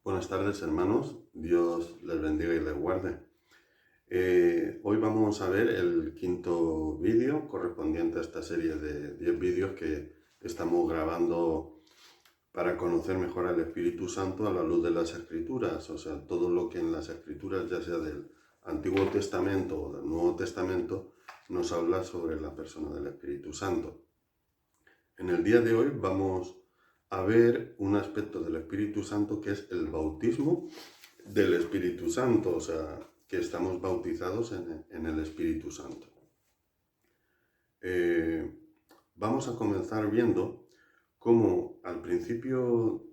Buenas tardes, hermanos. Dios les bendiga y les guarde. Hoy vamos a ver el quinto vídeo correspondiente a esta serie de 10 vídeos que estamos grabando para conocer mejor al Espíritu Santo a la luz de las Escrituras. O sea, todo lo que en las Escrituras, ya sea del Antiguo Testamento o del Nuevo Testamento, nos habla sobre la persona del Espíritu Santo. En el día de hoy vamos a ver un aspecto del Espíritu Santo que es el bautismo del Espíritu Santo, o sea, que estamos bautizados en el Espíritu Santo. Vamos a comenzar viendo cómo al principio,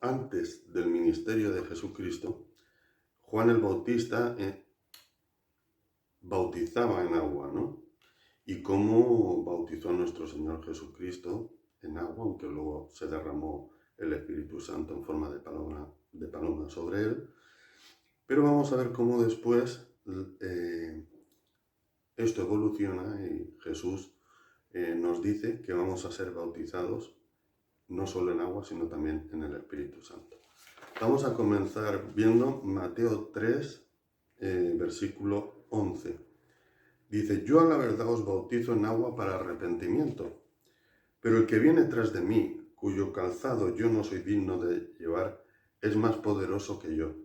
antes del ministerio de Jesucristo, Juan el Bautista bautizaba en agua, ¿no? Y cómo bautizó a nuestro Señor Jesucristo en agua, aunque luego se derramó el Espíritu Santo en forma de paloma sobre él. Pero vamos a ver cómo después esto evoluciona y Jesús nos dice que vamos a ser bautizados no solo en agua, sino también en el Espíritu Santo. Vamos a comenzar viendo Mateo 3, versículo 11. Dice: yo a la verdad os bautizo en agua para arrepentimiento, pero el que viene tras de mí, cuyo calzado yo no soy digno de llevar, es más poderoso que yo.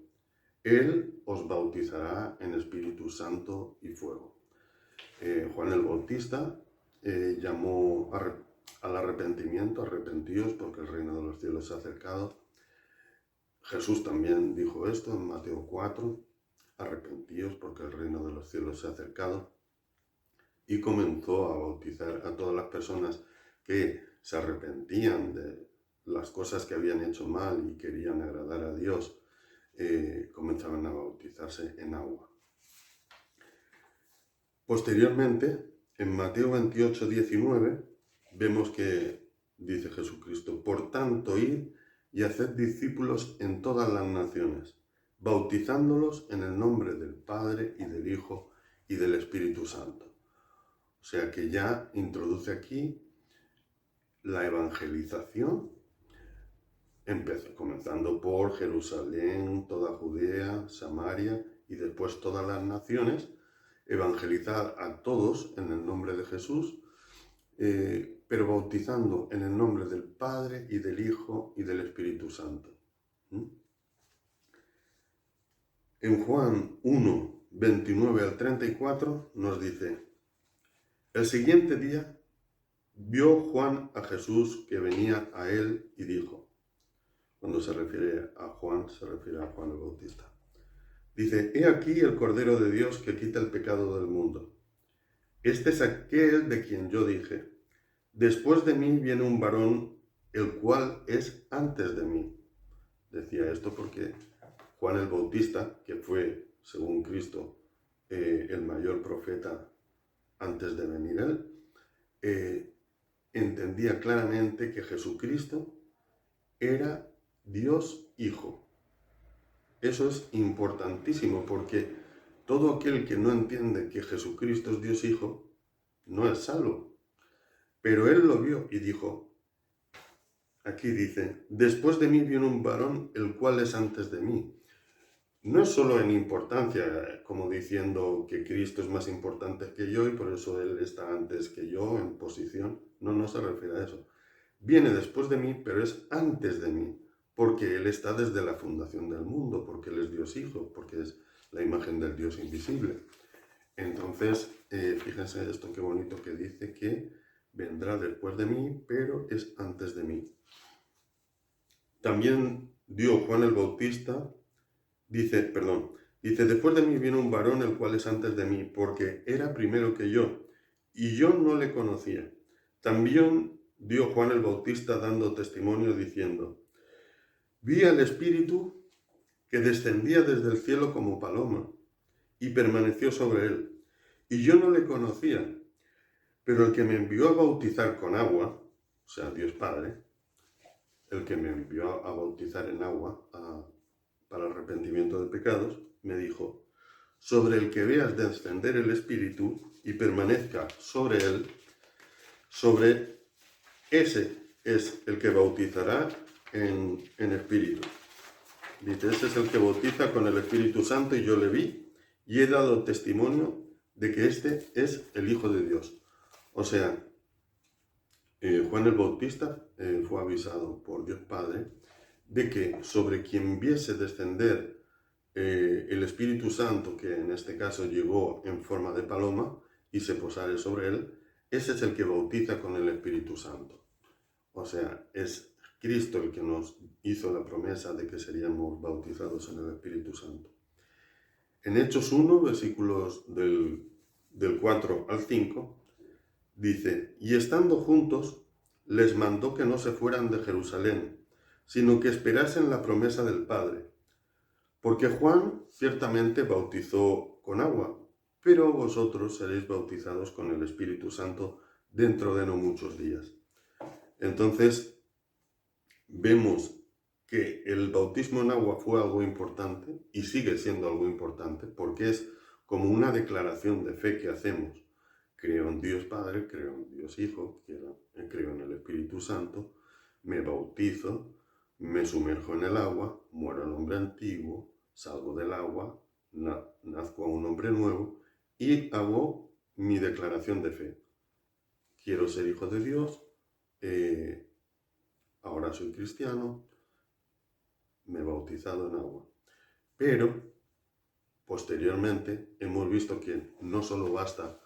Él os bautizará en Espíritu Santo y fuego. Juan el Bautista llamó al arrepentimiento: arrepentíos porque el reino de los cielos se ha acercado. Jesús también dijo esto en Mateo 4, arrepentíos porque el reino de los cielos se ha acercado. Y comenzó a bautizar a todas las personas que se arrepentían de las cosas que habían hecho mal y querían agradar a Dios. Comenzaban a bautizarse en agua. Posteriormente, en Mateo 28, 19, vemos que dice Jesucristo: por tanto, id y haced discípulos en todas las naciones, bautizándolos en el nombre del Padre y del Hijo y del Espíritu Santo. O sea que ya introduce aquí la evangelización, comenzando por Jerusalén, toda Judea, Samaria y después todas las naciones, evangelizar a todos en el nombre de Jesús, pero bautizando en el nombre del Padre y del Hijo y del Espíritu Santo. En Juan 1, 29 al 34 nos dice: el siguiente día vio Juan a Jesús que venía a él y dijo, cuando se refiere a Juan, se refiere a Juan el Bautista. Dice: he aquí el Cordero de Dios que quita el pecado del mundo. Este es aquel de quien yo dije: después de mí viene un varón, el cual es antes de mí. Decía esto porque Juan el Bautista, que fue, según Cristo, el mayor profeta antes de venir él, entendía claramente que Jesucristo era Dios Hijo. Eso es importantísimo porque todo aquel que no entiende que Jesucristo es Dios Hijo no es salvo. Pero él lo vio y dijo, aquí dice: después de mí viene un varón, el cual es antes de mí. No es solo en importancia, como diciendo que Cristo es más importante que yo y por eso Él está antes que yo en posición. No, no se refiere a eso. Viene después de mí, pero es antes de mí, porque Él está desde la fundación del mundo, porque Él es Dios Hijo, porque es la imagen del Dios invisible. Entonces, fíjense esto qué bonito que dice, que vendrá después de mí, pero es antes de mí. También dio Juan el Bautista. Dice, después de mí viene un varón, el cual es antes de mí, porque era primero que yo, y yo no le conocía. También dio Juan el Bautista dando testimonio diciendo: vi al Espíritu que descendía desde el cielo como paloma, y permaneció sobre él. Y yo no le conocía, pero el que me envió a bautizar con agua, o sea, Dios Padre, el que me envió a bautizar en agua, para arrepentimiento de pecados, me dijo: sobre el que veas descender el Espíritu y permanezca sobre él, sobre ese es el que bautizará en espíritu. Dice, ese es el que bautiza con el Espíritu Santo y yo le vi y he dado testimonio de que este es el Hijo de Dios. O sea, Juan el Bautista fue avisado por Dios Padre de que sobre quien viese descender el Espíritu Santo, que en este caso llegó en forma de paloma y se posare sobre él, ese es el que bautiza con el Espíritu Santo. O sea, es Cristo el que nos hizo la promesa de que seríamos bautizados en el Espíritu Santo. En Hechos 1, versículos del 4 al 5, dice, y estando juntos, les mandó que no se fueran de Jerusalén, sino que esperasen la promesa del Padre. Porque Juan ciertamente bautizó con agua, pero vosotros seréis bautizados con el Espíritu Santo dentro de no muchos días. Entonces, vemos que el bautismo en agua fue algo importante y sigue siendo algo importante porque es como una declaración de fe que hacemos. Creo en Dios Padre, creo en Dios Hijo, creo en el Espíritu Santo, me bautizo, me sumerjo en el agua, muero al hombre antiguo, salgo del agua, nazco a un hombre nuevo y hago mi declaración de fe. Quiero ser hijo de Dios, ahora soy cristiano, me he bautizado en agua. Pero, posteriormente, hemos visto que no solo basta,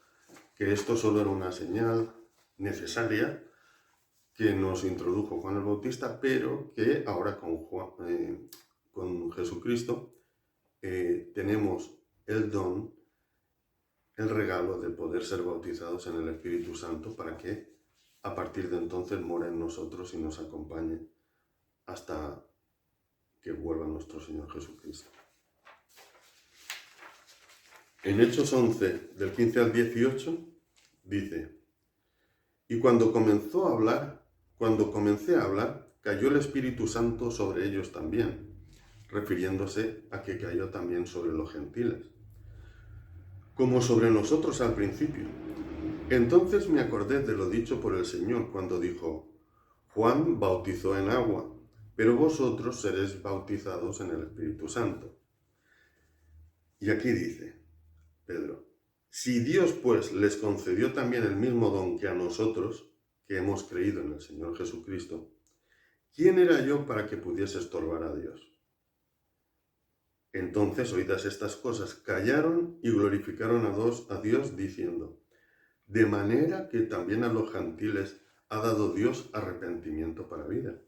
que esto solo era una señal necesaria que nos introdujo Juan el Bautista, pero que ahora con Jesucristo tenemos el don, el regalo de poder ser bautizados en el Espíritu Santo para que a partir de entonces mora en nosotros y nos acompañe hasta que vuelva nuestro Señor Jesucristo. En Hechos 11, del 15 al 18, dice, y cuando comencé a hablar, cayó el Espíritu Santo sobre ellos también, refiriéndose a que cayó también sobre los gentiles, como sobre nosotros al principio. Entonces me acordé de lo dicho por el Señor cuando dijo, Juan bautizó en agua, pero vosotros seréis bautizados en el Espíritu Santo. Y aquí dice Pedro, si Dios pues les concedió también el mismo don que a nosotros, que hemos creído en el Señor Jesucristo, ¿quién era yo para que pudiese estorbar a Dios? Entonces, oídas estas cosas, callaron y glorificaron a Dios diciendo, de manera que también a los gentiles ha dado Dios arrepentimiento para vida.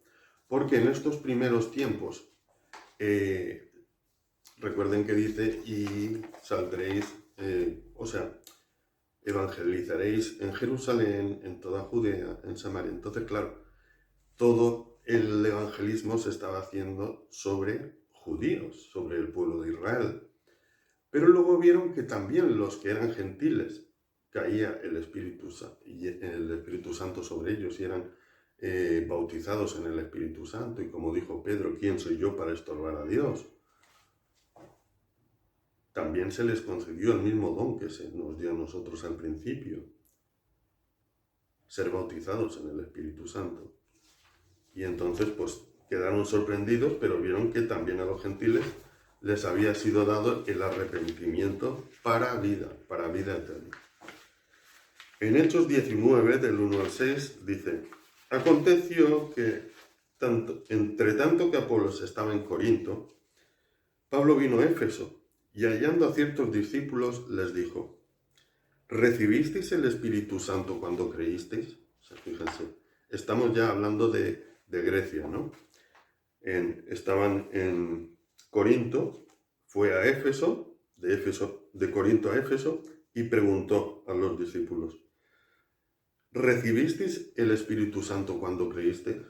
Porque en estos primeros tiempos, recuerden que dice, y saldréis, evangelizaréis en Jerusalén, en toda Judea, en Samaria. Entonces, claro, todo el evangelismo se estaba haciendo sobre judíos, sobre el pueblo de Israel. Pero luego vieron que también los que eran gentiles caía el Espíritu Santo sobre ellos y eran bautizados en el Espíritu Santo. Y como dijo Pedro, ¿quién soy yo para estorbar a Dios? También se les concedió el mismo don que se nos dio a nosotros al principio, ser bautizados en el Espíritu Santo. Y entonces pues quedaron sorprendidos, pero vieron que también a los gentiles les había sido dado el arrepentimiento para vida eterna. En Hechos 19, del 1 al 6, dice, aconteció que entre tanto que Apolos estaba en Corinto, Pablo vino a Éfeso, y hallando a ciertos discípulos les dijo, ¿recibisteis el Espíritu Santo cuando creísteis? O sea, fíjense, estamos ya hablando de Grecia, ¿no? Estaban en Corinto, fue a Éfeso, de Corinto a Éfeso, y preguntó a los discípulos, ¿recibisteis el Espíritu Santo cuando creísteis?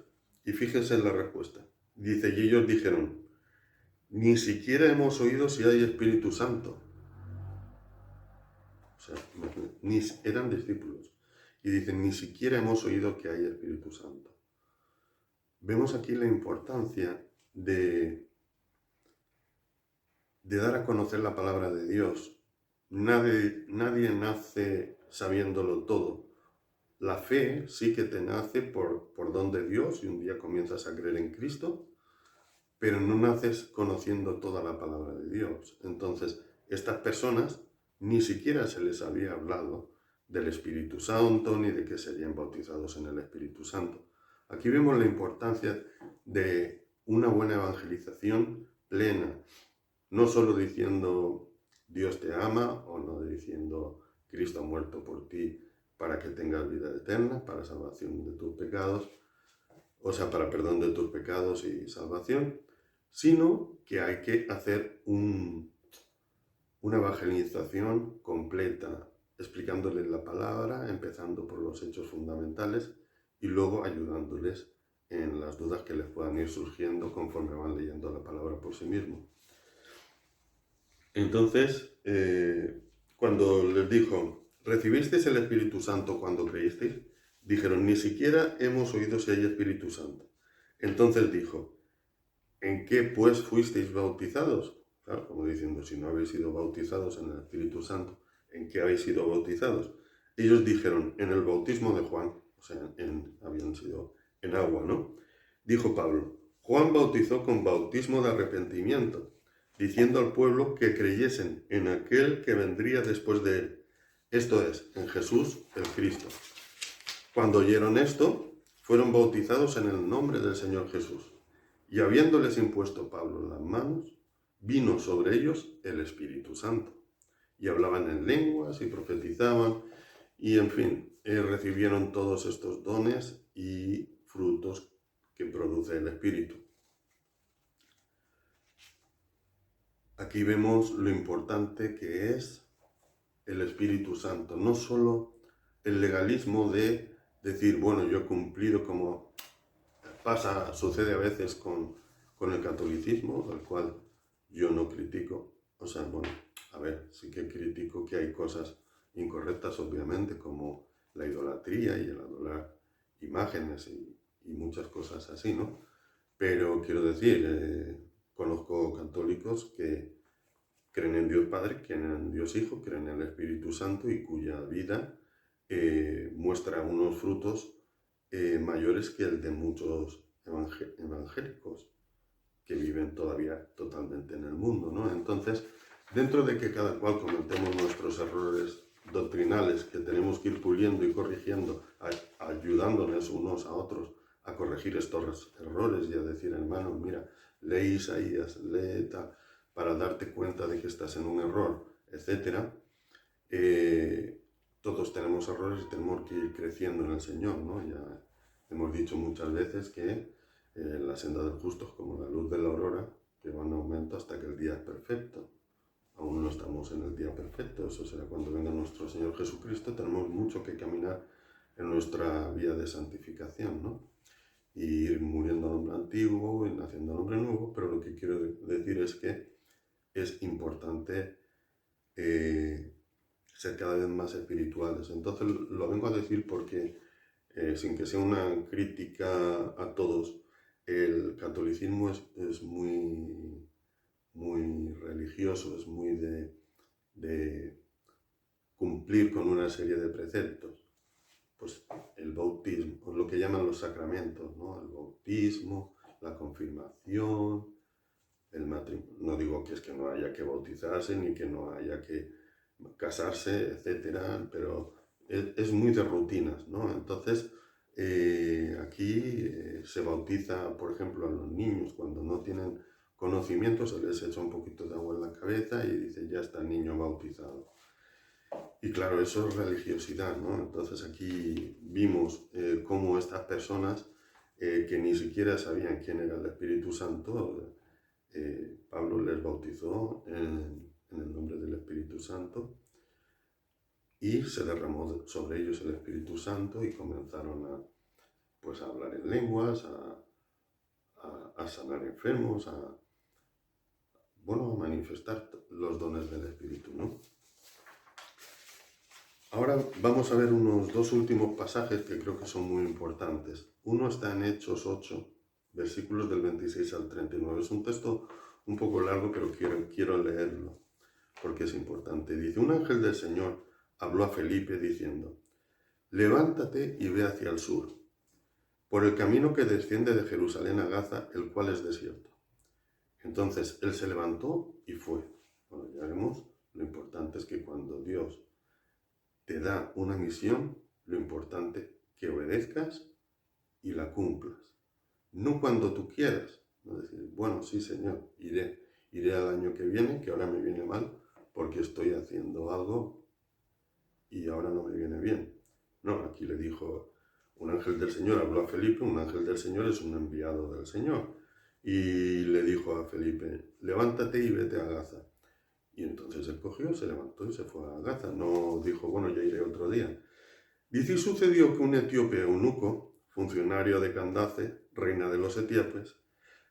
Y fíjense en la respuesta. Dice, y ellos dijeron, ni siquiera hemos oído si hay Espíritu Santo. O sea, eran discípulos. Y dicen, ni siquiera hemos oído que hay Espíritu Santo. Vemos aquí la importancia de dar a conocer la palabra de Dios. Nadie nace sabiéndolo todo. la fe sí que te nace por don de Dios y un día comienzas a creer en Cristo, pero no naces conociendo toda la palabra de Dios. Entonces, estas personas ni siquiera se les había hablado del Espíritu Santo ni de que serían bautizados en el Espíritu Santo. Aquí vemos la importancia de una buena evangelización plena, no solo diciendo Dios te ama o no diciendo Cristo ha muerto por ti para que tengas vida eterna, para salvación de tus pecados, o sea, para perdón de tus pecados y salvación, sino que hay que hacer una evangelización completa, explicándoles la palabra, empezando por los hechos fundamentales y luego ayudándoles en las dudas que les puedan ir surgiendo conforme van leyendo la palabra por sí mismos. Entonces, cuando les dijo, ¿recibisteis el Espíritu Santo cuando creísteis? Dijeron, ni siquiera hemos oído si hay Espíritu Santo. Entonces dijo, ¿en qué pues fuisteis bautizados? Claro, como diciendo, si no habéis sido bautizados en el Espíritu Santo, ¿en qué habéis sido bautizados? Ellos dijeron, en el bautismo de Juan, o sea, habían sido en agua, ¿no? Dijo Pablo, Juan bautizó con bautismo de arrepentimiento, diciendo al pueblo que creyesen en aquel que vendría después de él, esto es, en Jesús el Cristo. Cuando oyeron esto, fueron bautizados en el nombre del Señor Jesús. Y habiéndoles impuesto Pablo las manos, vino sobre ellos el Espíritu Santo. Y hablaban en lenguas y profetizaban, y en fin, recibieron todos estos dones y frutos que produce el Espíritu. Aquí vemos lo importante que es el Espíritu Santo, no solo el legalismo de decir, bueno, yo he cumplido como sucede a veces con el catolicismo, al cual yo no critico. O sea, bueno, a ver, sí que critico que hay cosas incorrectas, obviamente, como la idolatría y el adorar imágenes y muchas cosas así, ¿no? Pero quiero decir, conozco católicos que creen en Dios Padre, creen en Dios Hijo, creen en el Espíritu Santo y cuya vida muestra unos frutos mayores que el de muchos evangélicos que viven todavía totalmente en el mundo, ¿no? Entonces, dentro de que cada cual cometemos nuestros errores doctrinales que tenemos que ir puliendo y corrigiendo, ayudándonos unos a otros a corregir estos errores y a decir, hermano, mira, lee Isaías, lee tal, para darte cuenta de que estás en un error, etc. Todos tenemos errores y tenemos que ir creciendo en el Señor, ¿no? Ya hemos dicho muchas veces que la senda del justo es como la luz de la aurora, que va en aumento hasta que el día es perfecto. Aún no estamos en el día perfecto, eso será cuando venga nuestro Señor Jesucristo. Tenemos mucho que caminar en nuestra vía de santificación, ¿no? Y ir muriendo al hombre antiguo y naciendo al hombre nuevo, pero lo que quiero decir es que es importante ser cada vez más espirituales. Entonces lo vengo a decir porque, sin que sea una crítica a todos, el catolicismo es muy, muy religioso, es muy de cumplir con una serie de preceptos. Pues el bautismo, lo que llaman los sacramentos, ¿no? El bautismo, la confirmación, el matrimonio. No digo que es que no haya que bautizarse ni que no haya que casarse, etcétera, pero es muy de rutinas, ¿no? Entonces, aquí se bautiza, por ejemplo, a los niños cuando no tienen conocimiento, se les echa un poquito de agua en la cabeza y dice, ya está el niño bautizado. Y claro, eso es religiosidad, ¿no? Entonces aquí vimos cómo estas personas que ni siquiera sabían quién era el Espíritu Santo, Pablo les bautizó en el nombre del Espíritu Santo y se derramó sobre ellos el Espíritu Santo y comenzaron a hablar en lenguas, a sanar enfermos, a manifestar los dones del Espíritu, ¿no? Ahora vamos a ver unos dos últimos pasajes que creo que son muy importantes. Uno está en Hechos 8, versículos del 26 al 39. Es un texto un poco largo, pero quiero leerlo porque es importante. Dice, un ángel del Señor habló a Felipe diciendo, levántate y ve hacia el sur, por el camino que desciende de Jerusalén a Gaza, el cual es desierto. Entonces él se levantó y fue. Bueno, ya vemos, lo importante es que cuando Dios te da una misión, lo importante es que obedezcas y la cumplas. No cuando tú quieras. No decir, bueno, sí Señor, iré al año que viene, que ahora me viene mal, porque estoy haciendo algo y ahora no me viene bien. No, aquí le dijo un ángel del Señor, habló a Felipe, un ángel del Señor es un enviado del Señor. Y le dijo a Felipe, levántate y vete a Gaza. Y entonces él cogió, se levantó y se fue a Gaza. No dijo, bueno, ya iré otro día. Dice, y sucedió que un etíope eunuco, funcionario de Candace, reina de los etíopes,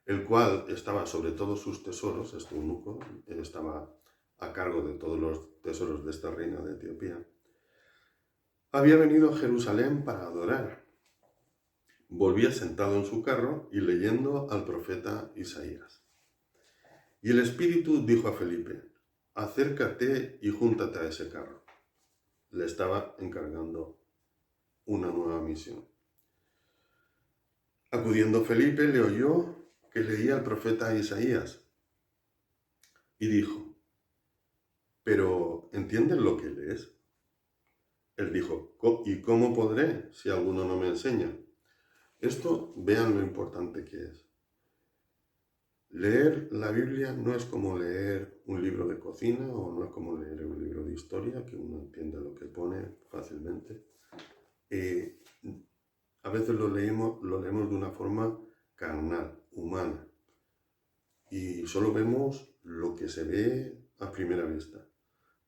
el cual estaba sobre todos sus tesoros, este eunuco estaba a cargo de todos los tesoros de esta reina de Etiopía, había venido a Jerusalén para adorar. Volvía sentado en su carro y leyendo al profeta Isaías. Y el Espíritu dijo a Felipe, acércate y júntate a ese carro. Le estaba encargando una nueva misión. Acudiendo Felipe, le oyó que leía al profeta Isaías y dijo, ¿pero entiendes lo que lees? Él dijo, ¿y cómo podré si alguno no me enseña? Esto, vean lo importante que es. Leer la Biblia no es como leer un libro de cocina o no es como leer un libro de historia, que uno entiende lo que pone fácilmente. A veces lo leemos de una forma carnal, humana, y solo vemos lo que se ve a primera vista.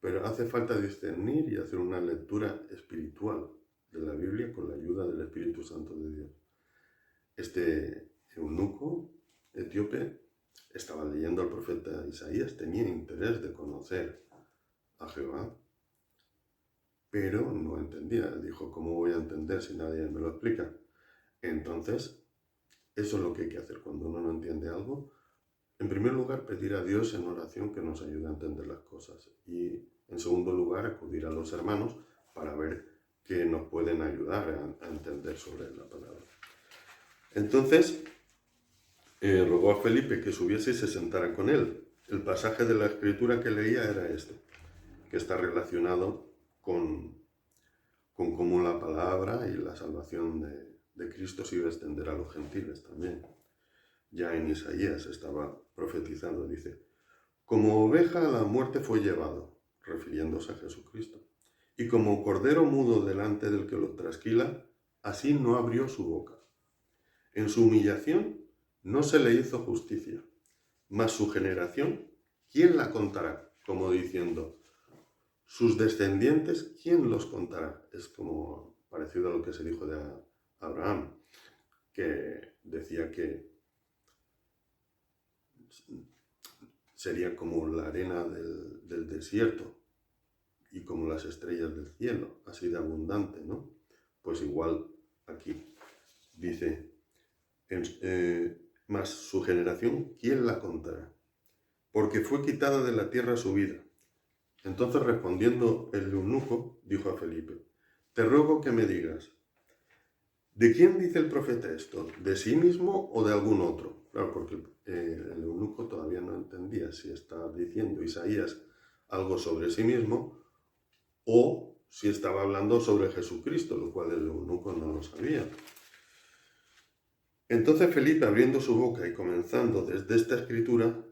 Pero hace falta discernir y hacer una lectura espiritual de la Biblia con la ayuda del Espíritu Santo de Dios. Este eunuco etíope estaba leyendo al profeta Isaías, tenía interés de conocer a Jehová, pero no entendía. Él dijo, ¿cómo voy a entender si nadie me lo explica? Entonces, eso es lo que hay que hacer cuando uno no entiende algo. En primer lugar, pedir a Dios en oración que nos ayude a entender las cosas. Y en segundo lugar, acudir a los hermanos para ver qué nos pueden ayudar a entender sobre la palabra. Entonces, rogó a Felipe que subiese y se sentara con él. El pasaje de la escritura que leía era este, que está relacionado con cómo la palabra y la salvación de Cristo se iba a extender a los gentiles también. Ya en Isaías estaba profetizando, dice, como oveja a la muerte fue llevado, refiriéndose a Jesucristo, y como cordero mudo delante del que lo trasquila, así no abrió su boca. En su humillación no se le hizo justicia, mas su generación, ¿quién la contará? Como diciendo, sus descendientes, ¿quién los contará? Es como parecido a lo que se dijo de Abraham, que decía que sería como la arena del desierto y como las estrellas del cielo, así de abundante, ¿no? Pues igual aquí dice, mas su generación, ¿quién la contará? Porque fue quitada de la tierra su vida. Entonces respondiendo el eunuco, dijo a Felipe, te ruego que me digas, ¿de quién dice el profeta esto? ¿De sí mismo o de algún otro? Claro, porque el eunuco todavía no entendía si estaba diciendo Isaías algo sobre sí mismo o si estaba hablando sobre Jesucristo, lo cual el eunuco no lo sabía. Entonces Felipe, abriendo su boca y comenzando desde esta escritura,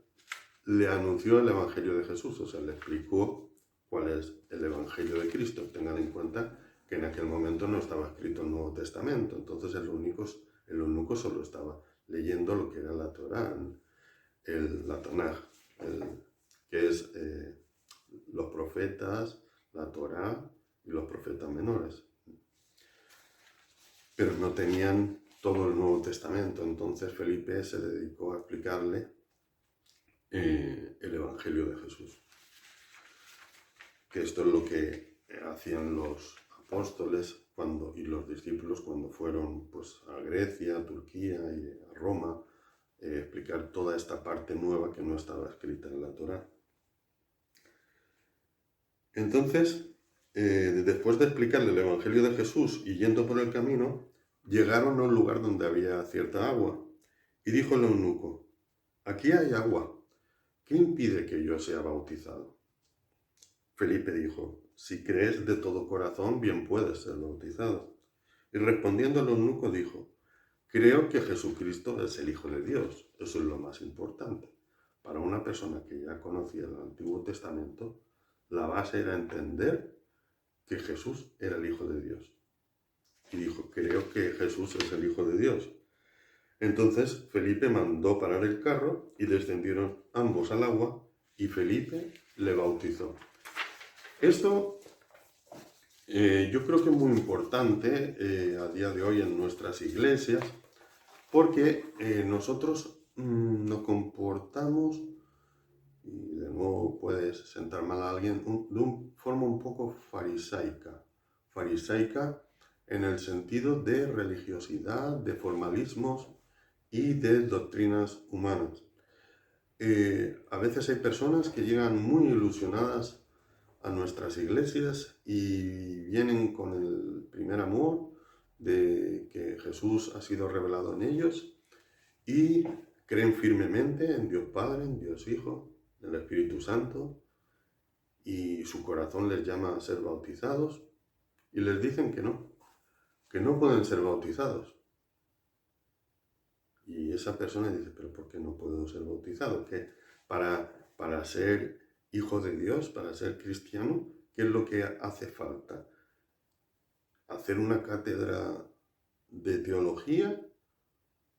le anunció el Evangelio de Jesús, o sea, le explicó cuál es el Evangelio de Cristo. Tengan en cuenta que en aquel momento no estaba escrito el Nuevo Testamento, entonces el eunuco solo estaba leyendo lo que era la Torá, la Tanaj, que es los profetas, la Torá y los profetas menores. Pero no tenían todo el Nuevo Testamento, entonces Felipe se dedicó a explicarle el Evangelio de Jesús. Que esto es lo que hacían los apóstoles y los discípulos cuando fueron pues, a Grecia, a Turquía y a Roma, explicar toda esta parte nueva que no estaba escrita en la Torá. Entonces, después de explicarle el Evangelio de Jesús y yendo por el camino, llegaron a un lugar donde había cierta agua. Y dijo el eunuco: aquí hay agua, ¿qué impide que yo sea bautizado? Felipe dijo: si crees de todo corazón, bien puedes ser bautizado. Y respondiendo el eunuco dijo: creo que Jesucristo es el Hijo de Dios. Eso es lo más importante. Para una persona que ya conocía el Antiguo Testamento, la base era entender que Jesús era el Hijo de Dios. Y dijo: creo que Jesús es el Hijo de Dios. Entonces Felipe mandó parar el carro y descendieron ambos al agua y Felipe le bautizó. Esto yo creo que es muy importante a día de hoy en nuestras iglesias, porque nosotros nos comportamos, y de nuevo puedes sentar mal a alguien, de una forma un poco farisaica. Farisaica en el sentido de religiosidad, de formalismos y de doctrinas humanas. A veces hay personas que llegan muy ilusionadas a nuestras iglesias y vienen con el primer amor de que Jesús ha sido revelado en ellos y creen firmemente en Dios Padre, en Dios Hijo, en el Espíritu Santo, y su corazón les llama a ser bautizados y les dicen que no pueden ser bautizados. Y esa persona dice: pero ¿por qué no puedo ser bautizado? Que para ser hijo de Dios, para ser cristiano, ¿qué es lo que hace falta? ¿Hacer una cátedra de teología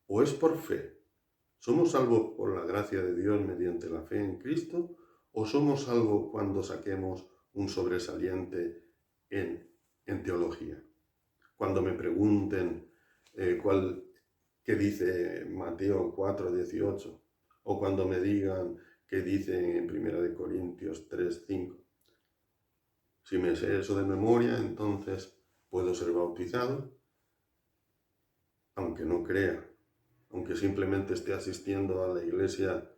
o es por fe? ¿Somos salvos por la gracia de Dios mediante la fe en Cristo o somos salvos cuando saquemos un sobresaliente en teología? Cuando me pregunten qué dice Mateo 4:18 o cuando me digan qué dice en 1 Corintios 3:5. Si me sé eso de memoria, entonces puedo ser bautizado, aunque no crea, aunque simplemente esté asistiendo a la iglesia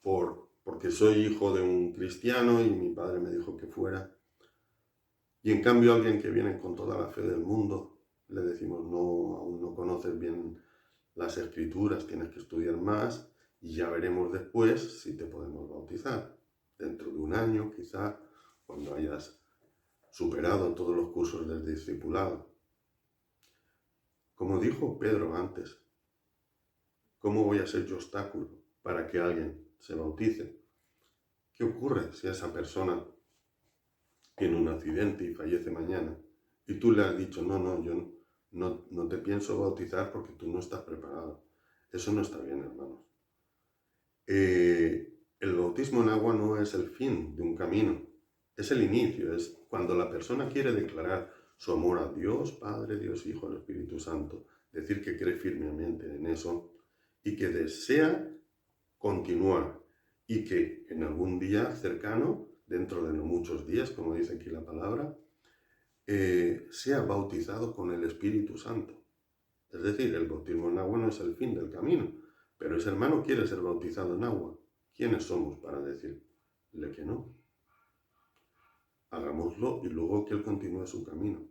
porque soy hijo de un cristiano y mi padre me dijo que fuera. Y en cambio alguien que viene con toda la fe del mundo, le decimos: no, aún no conoces bien las escrituras, tienes que estudiar más y ya veremos después si te podemos bautizar. Dentro de un año, quizá, cuando hayas superado todos los cursos del discipulado. Como dijo Pedro antes, ¿cómo voy a ser yo obstáculo para que alguien se bautice? ¿Qué ocurre si esa persona tiene un accidente y fallece mañana y tú le has dicho: yo no te pienso bautizar porque tú no estás preparado? Eso no está bien, hermanos. El bautismo en agua no es el fin de un camino, es el inicio, es cuando la persona quiere declarar su amor a Dios Padre, Dios Hijo, el Espíritu Santo, decir que cree firmemente en eso y que desea continuar y que en algún día cercano, dentro de no muchos días, como dice aquí la palabra, sea bautizado con el Espíritu Santo. Es decir, el bautismo en agua no es el fin del camino, pero ese hermano quiere ser bautizado en agua. ¿Quiénes somos para decirle que no? Hagámoslo y luego que él continúe su camino.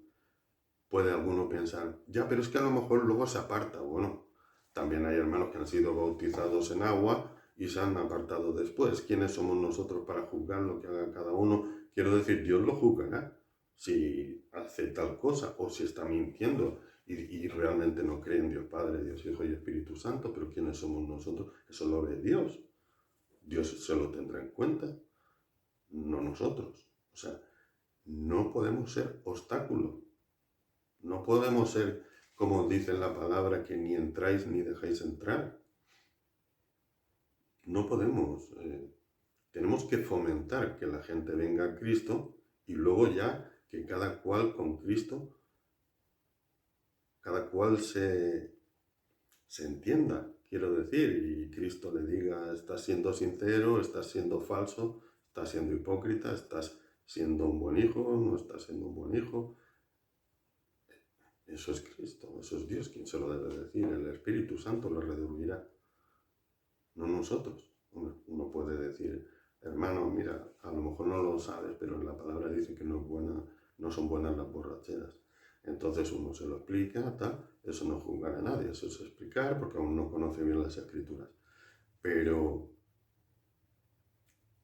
Puede alguno pensar: ya, pero es que a lo mejor luego se aparta. Bueno, también hay hermanos que han sido bautizados en agua y se han apartado después. ¿Quiénes somos nosotros para juzgar lo que haga cada uno? Quiero decir, Dios lo juzgará si hace tal cosa o si está mintiendo y realmente no cree en Dios Padre, Dios Hijo y Espíritu Santo. Pero ¿quiénes somos nosotros? Eso lo ve Dios. Dios se lo tendrá en cuenta, no nosotros. O sea, no podemos ser obstáculos. No podemos ser, como dice la palabra, que ni entráis ni dejáis entrar. No podemos. Tenemos que fomentar que la gente venga a Cristo y luego ya que cada cual con Cristo, cada cual se entienda, quiero decir, y Cristo le diga: estás siendo sincero, estás siendo falso, estás siendo hipócrita, estás siendo un buen hijo, no estás siendo un buen hijo. Eso es Cristo, eso es Dios quien se lo debe decir. El Espíritu Santo lo redarguirá, no nosotros. Uno puede decir: hermano, mira, a lo mejor no lo sabes, pero en la palabra dice que no es buena, no son buenas las borracheras. Entonces uno se lo explica, tal, eso no es juzgar a nadie, eso es explicar porque aún no conoce bien las escrituras. Pero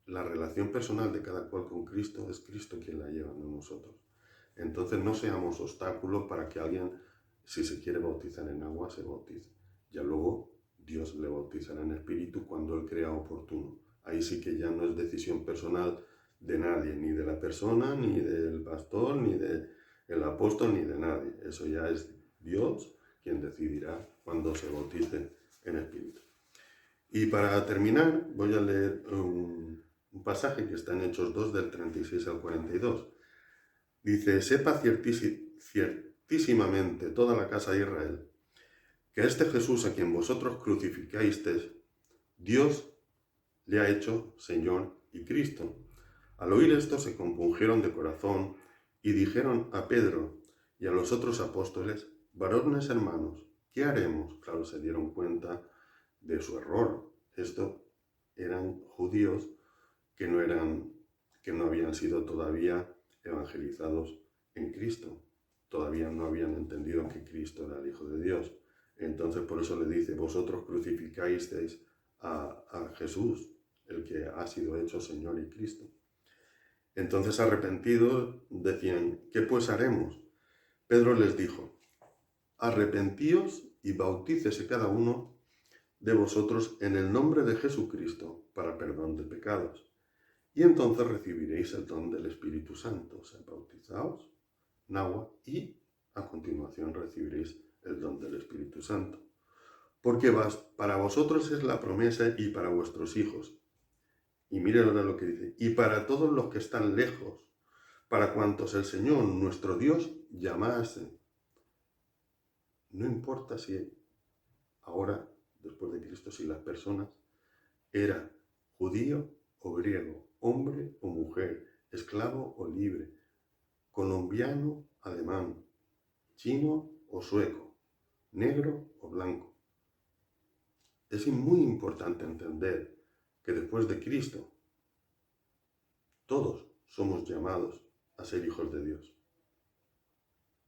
la relación personal de cada cual con Cristo es Cristo quien la lleva, no nosotros. Entonces no seamos obstáculos para que alguien, si se quiere bautizar en agua, se bautice. Ya luego Dios le bautizará en espíritu cuando Él crea oportuno. Ahí sí que ya no es decisión personal de nadie, ni de la persona, ni del pastor, ni del apóstol, ni de nadie. Eso ya es Dios quien decidirá cuando se bautice en espíritu. Y para terminar, voy a leer un pasaje que está en Hechos 2, del 36 al 42. Dice: sepa ciertísimamente toda la casa de Israel, que a este Jesús a quien vosotros crucificasteis, Dios le ha hecho Señor y Cristo. Al oír esto se compungieron de corazón y dijeron a Pedro y a los otros apóstoles: varones hermanos, ¿qué haremos? Claro, se dieron cuenta de su error. Esto eran judíos que no habían sido todavía evangelizados en Cristo. Todavía no habían entendido que Cristo era el Hijo de Dios. Entonces por eso le dice: vosotros crucificasteis a Jesús, el que ha sido hecho Señor y Cristo. Entonces, arrepentidos, decían: ¿qué pues haremos? Pedro les dijo: arrepentíos y bautícese cada uno de vosotros en el nombre de Jesucristo para perdón de pecados. Y entonces recibiréis el don del Espíritu Santo. O sea, bautizaos en agua y a continuación recibiréis el don del Espíritu Santo. Porque para vosotros es la promesa y para vuestros hijos. Y miren ahora lo que dice: y para todos los que están lejos, para cuantos el Señor nuestro Dios llamase. No importa si ahora, después de Cristo, si las personas eran judío o griego, hombre o mujer, esclavo o libre, colombiano, alemán, chino o sueco, negro o blanco. Es muy importante entender que después de Cristo, todos somos llamados a ser hijos de Dios.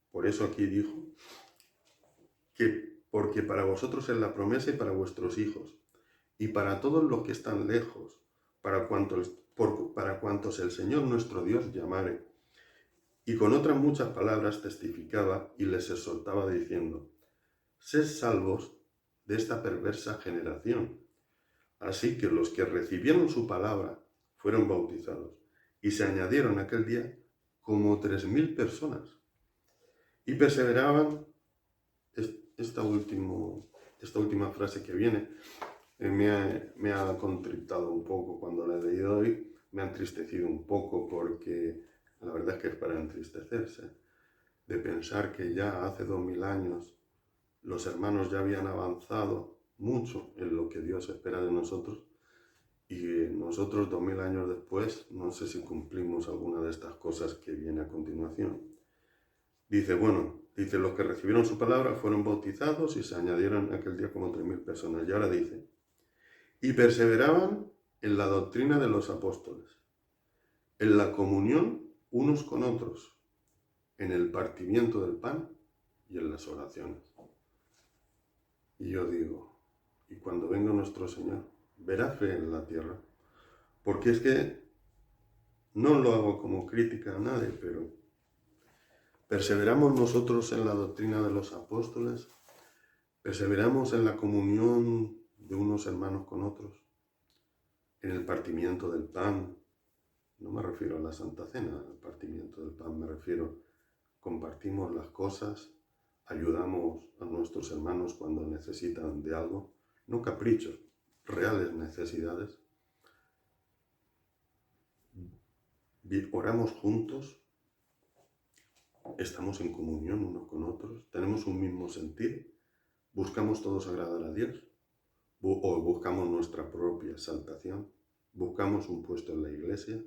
Por eso aquí dijo que porque para vosotros es la promesa y para vuestros hijos, y para todos los que están lejos, para cuantos el Señor nuestro Dios llamare. Y con otras muchas palabras testificaba y les exhortaba diciendo: sed salvos de esta perversa generación. Así que los que recibieron su palabra fueron bautizados, y se añadieron aquel día como 3.000 personas. Y perseveraban. Esta última frase que viene me ha contristado un poco cuando la he leído hoy, me ha entristecido un poco, porque la verdad es que es para entristecerse, de pensar que ya hace 2000 años los hermanos ya habían avanzado mucho en lo que Dios espera de nosotros, y nosotros 2000 años después no sé si cumplimos alguna de estas cosas que viene a continuación. Dice, los que recibieron su palabra fueron bautizados y se añadieron aquel día como 3000 personas. Y ahora dice: y perseveraban en la doctrina de los apóstoles, en la comunión unos con otros, en el partimiento del pan y en las oraciones. Y yo digo, y cuando venga nuestro Señor, verá fe en la tierra. Porque es que no lo hago como crítica a nadie, pero perseveramos nosotros en la doctrina de los apóstoles, perseveramos en la comunión de unos hermanos con otros, en el partimiento del pan. No me refiero a la Santa Cena, al partimiento del pan me refiero, compartimos las cosas, ayudamos a nuestros hermanos cuando necesitan de algo, no caprichos, reales necesidades. Oramos juntos, estamos en comunión unos con otros, tenemos un mismo sentir, buscamos todos agradar a Dios, o buscamos nuestra propia exaltación, buscamos un puesto en la iglesia,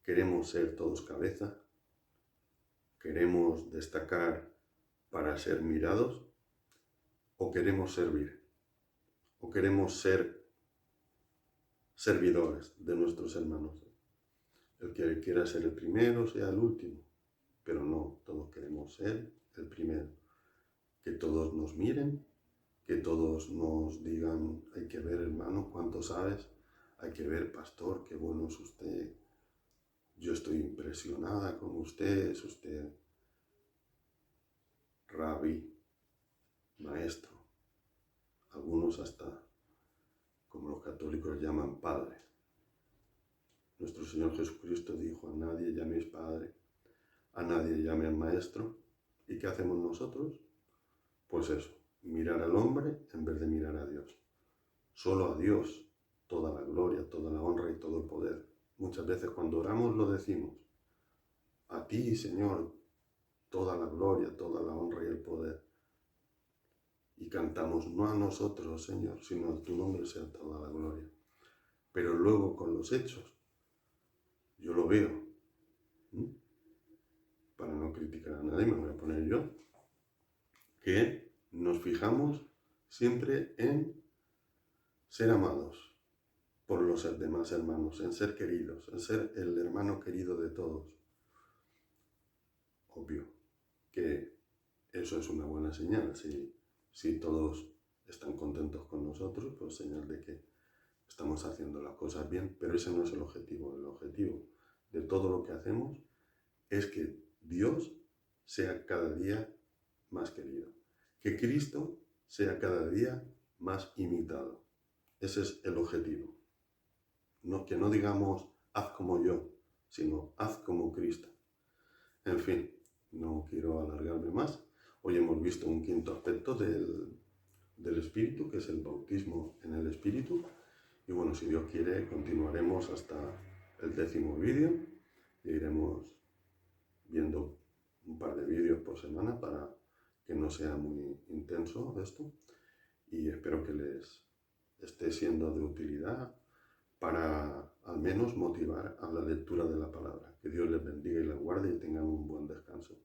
queremos ser todos cabeza, queremos destacar para ser mirados, o queremos servir, o queremos ser servidores de nuestros hermanos. El que quiera ser el primero sea el último, pero no, todos queremos ser el primero. Que todos nos miren, que todos nos digan, hay que ver hermano, cuánto sabes, hay que ver pastor, qué bueno es usted, yo estoy impresionada con usted, es usted rabí, maestro, algunos hasta, como los católicos llaman, padre. Nuestro Señor Jesucristo dijo, a nadie llaméis padre, a nadie llaméis maestro. ¿Y qué hacemos nosotros? Pues eso, mirar al hombre en vez de mirar a Dios. Solo a Dios toda la gloria, toda la honra y todo el poder. Muchas veces cuando oramos lo decimos, a ti, Señor, toda la gloria, toda la honra y el poder. Y cantamos, no a nosotros, Señor, sino a tu nombre sea toda la gloria. Pero luego con los hechos, yo lo veo. Para no criticar a nadie, me voy a poner yo, que nos fijamos siempre en ser amados por los demás hermanos, en ser queridos, en ser el hermano querido de todos. Obvio que eso es una buena señal. Si todos están contentos con nosotros, pues señal de que estamos haciendo las cosas bien, pero ese no es el objetivo. El objetivo de todo lo que hacemos es que Dios sea cada día más querido, que Cristo sea cada día más imitado. Ese es el objetivo. No, que no digamos, haz como yo, sino haz como Cristo. En fin, no quiero alargarme más. Hoy hemos visto un quinto aspecto del Espíritu, que es el bautismo en el Espíritu. Y bueno, si Dios quiere, continuaremos hasta el 10º vídeo. E iremos viendo un par de vídeos por semana para que no sea muy intenso esto. Y espero que les esté siendo de utilidad para al menos motivar a la lectura de la palabra. Que Dios les bendiga y les guarde y tengan un buen descanso.